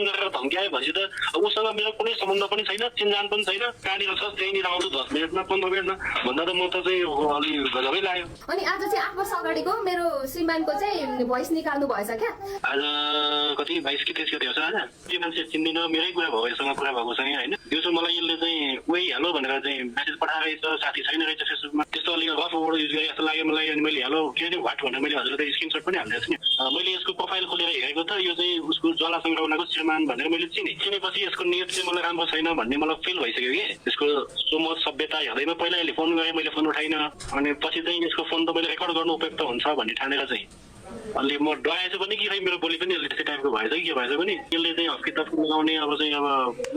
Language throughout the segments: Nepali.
फोन गरेर धम्क्यायो भनेपछि त उसँग मेरो कुनै सम्बन्ध पनि छैन, चिनजान पनि छैन, कहाँनिर छ त्यहीँनिर आउँछु 10 मिनटमा 15 मिनटमा भन्दा त म त चाहिँ अलि गजबै लाग्यो। अनि आज चाहिँ 8 वर्ष अगाडिको मेरो श्रीमानको चाहिँ भोइस निकाल्नु भएछ क्या? आज कति 22 कि 23 गते हो आज। त्यो मान्छे चिन्दिन, मेरै कुरा भयो यससँग कुरा भएको छैन होइन। दिउँसो मलाई यसले चाहिँ उही हेलो भनेर चाहिँ मेसेज पठाएछ, साथी छैन रहेछ फेसबुकमा, त्यस्तो अलिक रफ वर्ड युज गरे जस्तो लाग्यो मलाई। अनि मैले हेलो के अरे व्हाट भनेर मैले हजुरलाई स्क्रिनसट पनि हालिदिएको छु नि। मैले यसको प्रोफाइल खोलेर हेरेको त यो चाहिँ उसको ज्वाला सङ्ग्रहको श्रीमान भनेर मैले चिनेपछि यसको नियत चाहिँ मलाई राम्रो छैन भन्ने मलाई फिल भइसक्यो कि। यसको सोमत सभ्यता हेर्दैमा पहिला यसले फोन गरे, मैले फोन उठाइनँ, अनि पछि चाहिँ यसको फोन त मैले रेकर्ड गर्नु उपयुक्त हुन्छ भन्ने ठानेर चाहिँ अलि म डराएछु पनि कि खै मेरो बोली पनि यसले त्यस्तै टाइपको भएछ कि के भएछ पनि। यसले चाहिँ हस्किताब लगाउने अब चाहिँ अब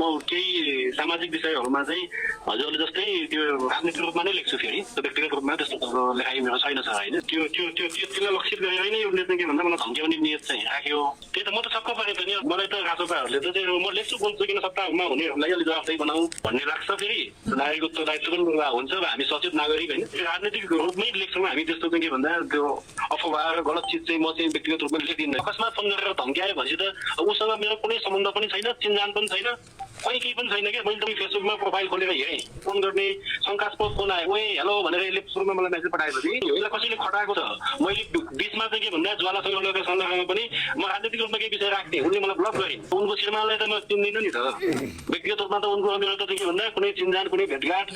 म केही सामाजिक विषयहरूमा चाहिँ हजुरले जस्तै त्यो राजनीतिक रूपमा नै लेख्छु फेरि, त्यो व्यक्तिगत रूपमा त्यस्तो लेखाइ मेरो छैन छ होइन। त्यसलाई लक्षित गरेर नै उसले चाहिँ के भन्दा मलाई धम्क्याउने नियत चाहिँ राख्यो। त्यही त म त छक्क परेको थिएँ नि। मलाई त राजोपाहरूले त चाहिँ म लेख्छु बोल्छु किन सत्तामा हुनेहरूलाई अलिक जवाफदेही बनाऊ भन्ने लाग्छ। फेरि नागरिकको उत्तरदायित्व पनि हुन्छ, हामी सचेत नागरिक होइन, राजनीतिक रूपमै लेख्छौँ हामी। त्यस्तो चाहिँ के भन्दा त्यो अफवाह र गलत चिज चाहिँ म चाहिँ व्यक्तिगत रूपमा लेखिदिन्न। अकस्मात फोन गरेर धम्क्यायो भनेपछि त उसँग मेरो कुनै सम्बन्ध पनि छैन, चिनजान पनि छैन, कहीँ केही पनि छैन क्या। मैले त फेसबुकमा प्रोफाइल खोलेर हेरेँ, फोन गर्ने शङ्कास्पद फोन आयो, ओए हेलो भनेर यसले सुरुमा मलाई मेसेज पठाएपछि यसलाई कसैले खटाएको छ। मैले बिचमा चाहिँ के भन्दा ज्वाला सङ्ग्रहका सन्दर्भमा पनि म राजनीतिक रूपमा केही विषय राख्थेँ, उनले मलाई ब्लक गरेँ। उनको श्रीमानलाई त म चिन्दिनँ नि त, व्यक्तिगत रूपमा त उनको मेरो त के भन्दा कुनै चिनजान कुनै भेटघाट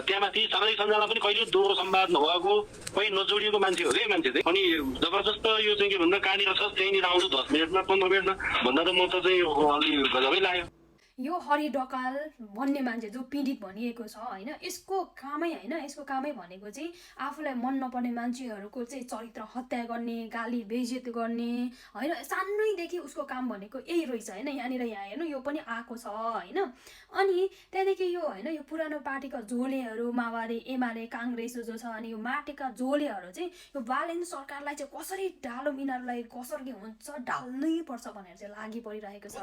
त्यहाँमाथि सामाजिक सञ्जालमा पनि कहिले दोहोरो संवाद नभएको, कहीँ नजोडिएको मान्छे हो क्या मान्छे चाहिँ। अनि जबरजस्त यो चाहिँ के भन्दा कहाँनिर छ त्यहीँनिर आउँछु 10 मिनटमा 15 मिनटमा भन्दा त म त चाहिँ अलि गजबै लाग्यो। यो हरि ढकाल भन्ने मान्छे जो पीडित भनिएको छ होइन, यसको कामै होइन, यसको कामै भनेको चाहिँ आफूलाई मन नपर्ने मान्छेहरूको चाहिँ चरित्र हत्या गर्ने, गाली बेइज्जत गर्ने होइन। सानैदेखि उसको काम भनेको यही रहेछ होइन। यहाँनिर यहाँ हेर्नु यो पनि आएको छ होइन। अनि त्यहाँदेखि यो होइन यो पुरानो पार्टीका झोलेहरू माओवादी एमाले काङ्ग्रेस जो छ, अनि यो माटेका झोलेहरू चाहिँ यो बालेन सरकारलाई चाहिँ कसरी डालो यिनीहरूलाई कसरी हुन्छ ढाल्नै पर्छ भनेर चाहिँ लागि परिरहेको छ।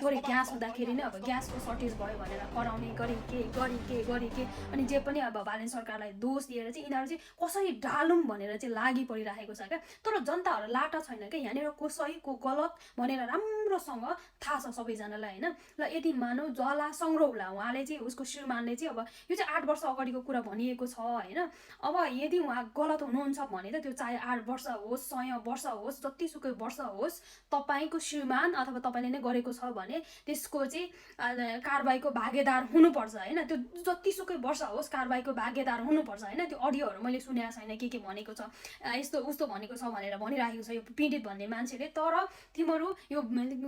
गरी ग्यास हुँदाखेरि नै अब ग्यासको सर्टेज भयो भनेर कराउने गरी के अनि जे पनि अब बालेन सरकारलाई दोष दिएर चाहिँ यिनीहरू चाहिँ कसरी ढालौँ भनेर चाहिँ लागि परिरहेको छ क्या। तर जनताहरू लाटा छैन क्या, यहाँनिर को सही को गलत भनेर राम्रोसँग थाहा छ सबैजनालाई होइन। ल यदि मानौ ज्वाला सङ्ग्रौला उहाँले चाहिँ उसको श्रीमानले चाहिँ अब यो चाहिँ 8 वर्ष अगाडिको कुरा भनिएको छ होइन। अब यदि उहाँ गलत हुनुहुन्छ भने त त्यो चाहे 8 वर्ष होस् 100 वर्ष होस् जतिसुकै वर्ष होस्, तपाईँको श्रीमान अथवा तपाईँले नै गरेको छ भने त्यसको चाहिँ कारबाहीको भागेदार हुनुपर्छ होइन। त्यो जतिसुकै वर्ष होस् कारबाहीको भागेदार हुनुपर्छ होइन। त्यो अडियोहरू मैले सुनेको छैन के भनेको छ, यस्तो उस्तो भनेको छ भनेर भनिरहेको छ यो पीडित भन्ने मान्छेले। तर तिमीहरू यो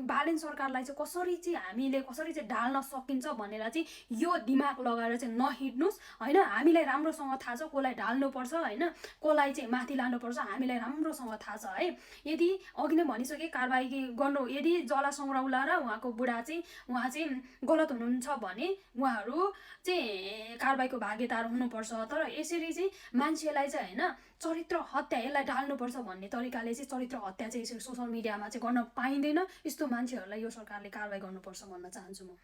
बालेन सरकारलाई चाहिँ कसरी चाहिँ हामीले कसरी चाहिँ ढाल्न सकिन्छ भनेर चाहिँ यो दिमाग लगाएर चाहिँ नहिँड्नुहोस् होइन। हामीलाई राम्रोसँग थाहा छ कसलाई ढाल्नुपर्छ होइन, कसलाई चाहिँ माथि लानुपर्छ, हामीलाई राम्रोसँग थाहा छ है। यदि अघि नै भनिसकेँ कारबाही गर्नु, यदि ज्वाला सङ्ग्रौला र उहाँको बुढा चाहिँ उहाँ चाहिँ गलत हुनुहुन्छ भने उहाँहरू चाहिँ कारबाहीको भागेदार हुनुपर्छ। तर यसरी चाहिँ मान्छेलाई चाहिँ होइन चरित्र हत्या यसलाई ढाल्नुपर्छ भन्ने तरिकाले चाहिँ चरित्र हत्या चाहिँ यसरी सोसल मिडियामा चाहिँ गर्न पाइँदैन। यस्तो मान्छेहरूलाई यो सरकारले कारबाही गर्नुपर्छ भन्न चाहन्छु म।